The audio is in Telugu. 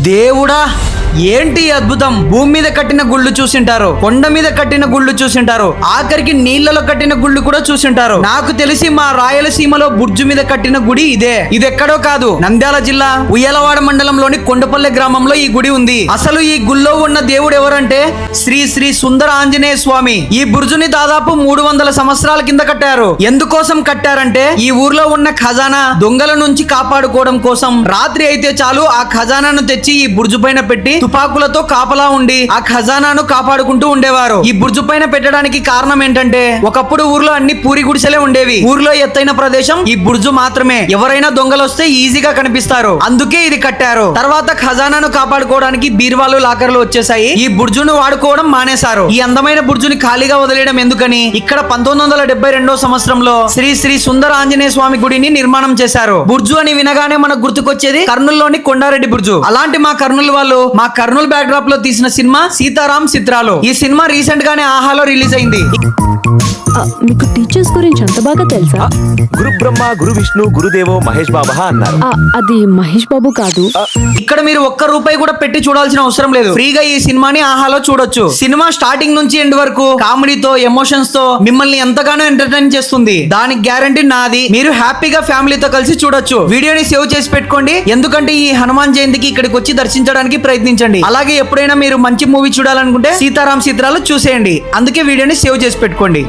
దేవుడా, ఏంటి అద్భుతం! భూమి మీద కట్టిన గుళ్ళు చూసింటారు, కొండ మీద కట్టిన గుళ్ళు చూసింటారు, ఆఖరికి నీళ్లలో కట్టిన గుళ్ళు కూడా చూసింటారు. నాకు తెలిసి మా రాయలసీమలో బుర్జు మీద కట్టిన గుడి ఇదే. ఇది ఎక్కడో కాదు, నంద్యాల జిల్లా ఉయ్యలవాడ మండలంలోని కొండపల్లె గ్రామంలో ఈ గుడి ఉంది. అసలు ఈ గుళ్ళో ఉన్న దేవుడు ఎవరంటే శ్రీ శ్రీ సుందర ఆంజనేయ స్వామి. ఈ బుర్జుని దాదాపు 300 సంవత్సరాల కింద కట్టారు. ఎందుకోసం కట్టారంటే ఈ ఊర్లో ఉన్న ఖజానా దొంగల నుంచి కాపాడుకోవడం కోసం. రాత్రి అయితే చాలు ఆ ఖజానాను తెచ్చి ఈ బుర్జు పైన పెట్టి తుపాకులతో కాపలా ఉండి ఆ ఖజానాను కాపాడుకుంటూ ఉండేవారు. ఈ బుర్జు పైన పెట్టడానికి కారణం ఏంటంటే ఒకప్పుడు ఊర్లో అన్ని పూరి గుడిసెలే ఉండేవి. ఊర్లో ఎత్తైన ప్రదేశం ఈ బుర్జు మాత్రమే. ఎవరైనా దొంగలు వస్తే ఈజీగా కనిపిస్తారు, అందుకే ఇది కట్టారు. తర్వాత ఖజానాను కాపాడుకోవడానికి బీర్వాలు లాకర్లు వచ్చేసాయి. ఈ బుర్జును వాడుకోవడం మానేశారు. ఈ అందమైన బుర్జుని ఖాళీగా వదిలేయడం ఎందుకని ఇక్కడ 1972 సంవత్సరంలో శ్రీ శ్రీ సుందర ఆంజనేయ స్వామి గుడిని నిర్మాణం చేశారు. బుర్జు అని వినగానే మనకు గుర్తుకొచ్చేది కర్నూలులోని కొండారెడ్డి బుర్జు. అలాంటి మా కర్నూలు వాళ్ళు మా కర్నూలు బ్యాక్ డ్రాప్ లో తీసిన సినిమా సీతారాం చిత్రాలు. ఈ సినిమా రీసెంట్ గానే ఆహాలో రిలీజ్ అయింది. మీకు టీచర్స్ గురించి అంత బాగా తెలుసా? గురు బ్రహ్మ గురు విష్ణు గురుదేవో మహేష్ బాబా అన్నారు. అది మహేష్ బాబు కాదు. ఇక్కడ మీరు ఒక్క రూపాయి కూడా పెట్టి చూడాల్సిన అవసరం లేదు. ఫ్రీగా ఈ సినిమాని ఆహాలో చూడొచ్చు. సినిమా స్టార్టింగ్ నుంచి ఎండ్ వరకు కామెడీతో ఎమోషన్స్ తో మిమ్మల్ని ఎంతగానో ఎంటర్టైన్ చేస్తుంది. దానికి గ్యారంటీ నాది. మీరు హ్యాపీగా ఫ్యామిలీతో కలిసి చూడొచ్చు. వీడియోని సేవ్ చేసి పెట్టుకోండి, ఎందుకంటే ఈ హనుమాన్ జయంతికి ఇక్కడికి వచ్చి దర్శించడానికి ప్రయత్నించండి. అలాగే ఎప్పుడైనా మీరు మంచి మూవీ చూడాలనుకుంటే సీతారాం చిత్రాలు చూసేయండి. అందుకే వీడియోని సేవ్ చేసి పెట్టుకోండి.